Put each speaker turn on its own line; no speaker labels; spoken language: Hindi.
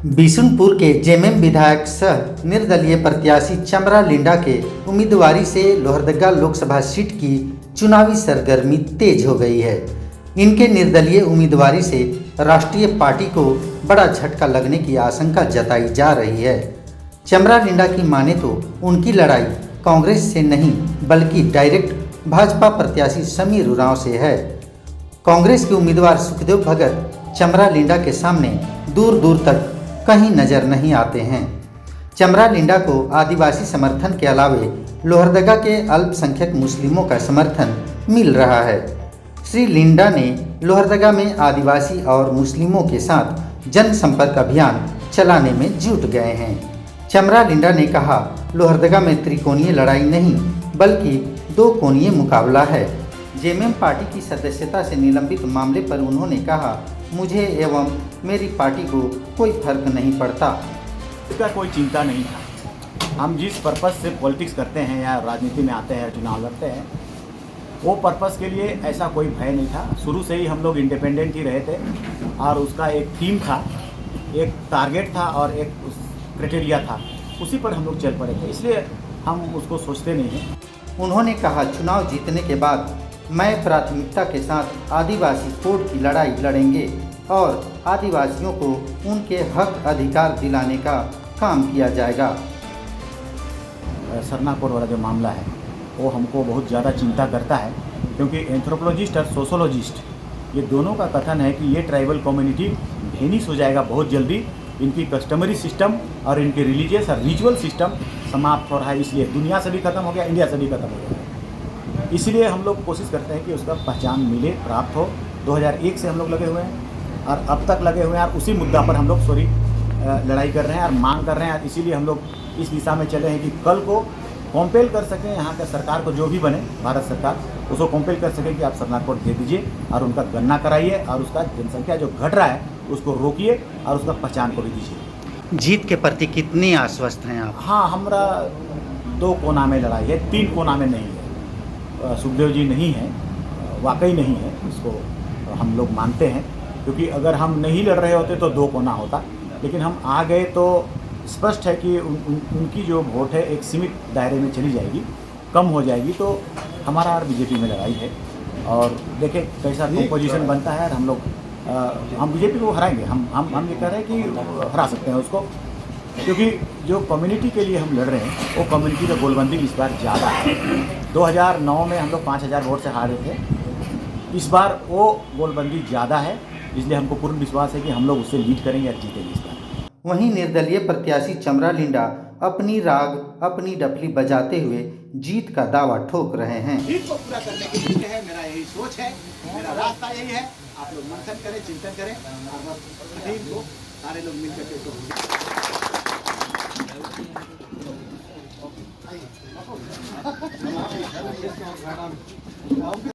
बिशुनपुर के जेएमएम विधायक सह निर्दलीय प्रत्याशी चमरा लिंडा के उम्मीदवारी से लोहरदगा लोकसभा सीट की चुनावी सरगर्मी तेज हो गई है। इनके निर्दलीय उम्मीदवारी से राष्ट्रीय पार्टी को बड़ा झटका लगने की आशंका जताई जा रही है। चमरा लिंडा की माने तो उनकी लड़ाई कांग्रेस से नहीं बल्कि डायरेक्ट भाजपा प्रत्याशी समीर उरांव से है। कांग्रेस के उम्मीदवार सुखदेव भगत चमरा लिंडा के सामने दूर दूर तक कहीं नजर नहीं आते हैं। चमरा लिंडा को आदिवासी समर्थन के अलावे लोहरदगा के अल्पसंख्यक मुस्लिमों का समर्थन मिल रहा है। श्री लिंडा ने लोहरदगा में आदिवासी और मुस्लिमों के साथ जनसंपर्क अभियान चलाने में जुट गए हैं। चमरा लिंडा ने कहा, लोहरदगा में त्रिकोणीय लड़ाई नहीं बल्कि दो कोणीय मुकाबला है। जेएमएम पार्टी की सदस्यता से निलंबित मामले पर उन्होंने कहा, मुझे एवं मेरी पार्टी को कोई फर्क नहीं पड़ता।
इसका कोई चिंता नहीं था। हम जिस पर्पस से पॉलिटिक्स करते हैं या राजनीति में आते हैं, चुनाव लड़ते हैं, वो पर्पस के लिए ऐसा कोई भय नहीं था। शुरू से ही हम लोग इंडिपेंडेंट ही रहे थे और उसका एक थीम था, एक टारगेट था और एक क्राइटेरिया था, उसी पर हम लोग चल पड़े थे, इसलिए हम उसको सोचते नहीं हैं।
उन्होंने कहा, चुनाव जीतने के बाद मैं प्राथमिकता के साथ आदिवासी कोड की लड़ाई लड़ेंगे और आदिवासियों को उनके हक अधिकार दिलाने का काम किया जाएगा।
सरना कोड वाला जो मामला है वो हमको बहुत ज़्यादा चिंता करता है, क्योंकि एंथ्रोपोलॉजिस्ट और सोशोलॉजिस्ट ये दोनों का कथन है कि ये ट्राइबल कम्युनिटी भेनिश हो जाएगा बहुत जल्दी। इनकी कस्टमरी सिस्टम और इनकी रिलीजियस और रिचुअल सिस्टम समाप्त हो रहा है, इसलिए दुनिया से भी ख़त्म हो गया, इंडिया से भी ख़त्म हो गया। इसलिए हम लोग कोशिश करते हैं कि उसका पहचान मिले, प्राप्त हो। 2001 से हम लोग लगे हुए हैं और अब तक लगे हुए हैं और उसी मुद्दा पर हम लोग लड़ाई कर रहे हैं और मांग कर रहे हैं। इसीलिए हम लोग इस दिशा में चले हैं कि कल को कॉम्पेल कर सकें, यहाँ का सरकार को जो भी बने, भारत सरकार उसको कॉम्पेल कर सकें कि आप सरना कोड दे दीजिए और उनका गणना कराइए और उसका जनसंख्या जो घट रहा है उसको रोकिए और उसका पहचान को भी दीजिए।
जीत के प्रति कितनी आश्वस्त हैं आप?
हाँ, हमारा 2 कोना में लड़ाई है, 3 कोना में नहीं है। सुखदेव जी नहीं है, वाकई नहीं है, इसको हम लोग मानते हैं, क्योंकि अगर हम नहीं लड़ रहे होते तो 2 कोना होता, लेकिन हम आ गए तो स्पष्ट है कि उनकी जो वोट है एक सीमित दायरे में चली जाएगी, कम हो जाएगी, तो हमारा और बीजेपी में लड़ाई है। और देखें कैसा कंपोजिशन बनता है और हम बीजेपी को हराएंगे। हम ये कह रहे हैं कि हरा सकते हैं उसको, क्योंकि जो कम्युनिटी के लिए हम लड़ रहे हैं वो कम्युनिटी का गोलबंदी इस बार ज़्यादा है। 2009 में हम लोग 5000 वोट से हारे थे, इस बार वो गोलबंदी ज़्यादा है, इसलिए हमको पूर्ण विश्वास है कि हम लोग उससे लीड करेंगे और जीतेंगे इस बार।
वहीं निर्दलीय प्रत्याशी चमरा लिंडा अपनी राग अपनी डफली बजाते हुए जीत का दावा ठोक रहे हैं।
जीत को पूरा करने के लिए है, मेरा यही सोच है, मेरा रास्ता यही है। आप लोग मंथन करें, चिंतन करें और सारे लोग मिलकर के